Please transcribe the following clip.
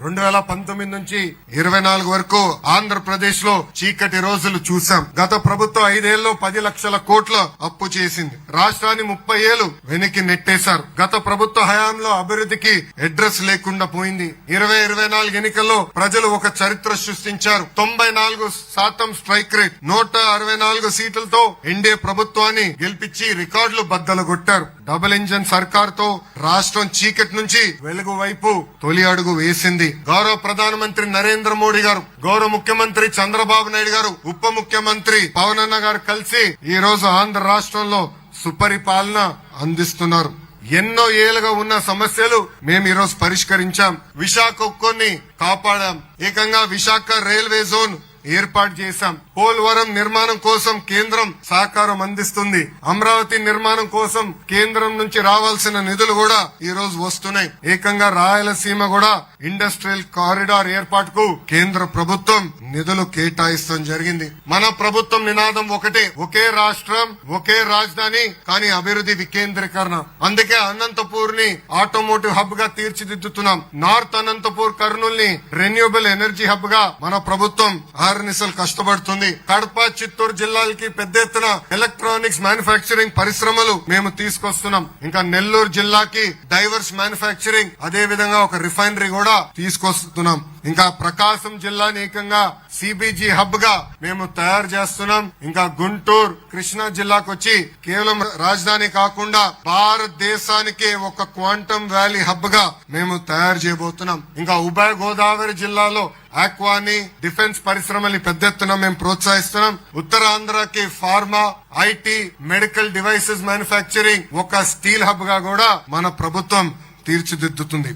2019 నుంచి 24 వరకు ఆంధ్రప్రదేశ్ లో చీకటి రోజులు చూసాం. గత ప్రభుత్వం 5 ఏళ్లలో 10 లక్షల కోట్ల అప్పు చేసింది. రాష్ట్రాన్ని 30 ఏళ్లు వెనక్కి నెట్టేశారు. గత ప్రభుత్వ హయాంలో అభివృద్ధికి అడ్రస్ లేకుండా పోయింది. 2024 ఎన్నికల్లో ప్రజలు ఒక చరిత్ర సృష్టించారు. 94% స్ట్రైక్ రేట్, 164 సీట్లతో ఎన్డీఏ ప్రభుత్వాన్ని గెలిపించి రికార్డులు బద్దలుగొట్టారు. డబుల్ ఇంజన్ సర్కార్ తో రాష్ట్రం చీకటి నుంచి వెలుగు వైపు తొలి అడుగు వేసింది. గౌరవ ప్రధానమంత్రి నరేంద్ర మోడీ గారు, గౌరవ ముఖ్యమంత్రి చంద్రబాబు నాయుడు గారు, ఉప ముఖ్యమంత్రి పవన్ అన్న గారు కలిసి ఈ రోజు ఆంధ్ర రాష్ట్రంలో సుపరిపాలన అందిస్తున్నారు. ఎన్నో ఏళ్లుగా ఉన్న సమస్యలు మేము ఈ రోజు పరిష్కరించాం. విశాఖ ఉక్కుని కాపాడాం. ఏకంగా విశాఖ రైల్వే జోన్ ఏర్పాటు చేశాం. పోలవరం నిర్మాణం కోసం కేంద్రం సహకారం అందిస్తుంది. అమరావతి నిర్మాణం కోసం కేంద్రం నుంచి రావాల్సిన నిధులు కూడా ఈ రోజు వస్తున్నాయి. ఏకంగా రాయలసీమ కూడా ఇండస్ట్రియల్ కారిడార్ ఏర్పాటుకు కేంద్ర ప్రభుత్వం నిధులు కేటాయిస్తాం జరిగింది. మన ప్రభుత్వం నినాదం ఒకటే, ఒకే రాష్ట్రం ఒకే రాజధాని, కానీ అభివృద్ధి వికేంద్రీకరణ. అందుకే అనంతపూర్ ని ఆటోమోటివ్ హబ్ గా తీర్చిదిద్దుతున్నాం. నార్త్ అనంతపూర్ కర్నూల్ ని రెన్యూబుల్ ఎనర్జీ హబ్ గా మన ప్రభుత్వం ఆర్నిసలు కష్టపడుతుంది. కడప, చిత్తూరు జిల్లాలకి పెద్ద ఎత్తున ఎలక్ట్రానిక్స్ మ్యానుఫ్యాక్చరింగ్ పరిశ్రమలు మేము తీసుకొస్తున్నాం. ఇంకా నెల్లూరు జిల్లాకి డైవర్స్ మ్యానుఫ్యాక్చరింగ్, అదే విధంగా ఒక రిఫైనరీ కూడా తీసుకొస్తున్నాం. ఇంకా ప్రకాశం జిల్లాని ఏకంగా సిబిజీ హబ్ గా మేము తయారు చేస్తున్నాం. ఇంకా గుంటూరు, కృష్ణా జిల్లాకు వచ్చి కేవలం రాజధాని కాకుండా భారతదేశానికి ఒక క్వాంటమ్ వ్యాలీ హబ్ గా మేము తయారు చేయబోతున్నాం. ఇంకా ఉభయ గోదావరి జిల్లాలో ఆక్వాని, డిఫెన్స్ పరిశ్రమల్ని పెద్ద ఎత్తున మేము ప్రోత్సహిస్తున్నాం. ఉత్తరాంధ్రకి pharma, IT, medical devices manufacturing, ఒక స్టీల్ హబ్ గా కూడా మన ప్రభుత్వం తీర్చిదిద్దుతుంది.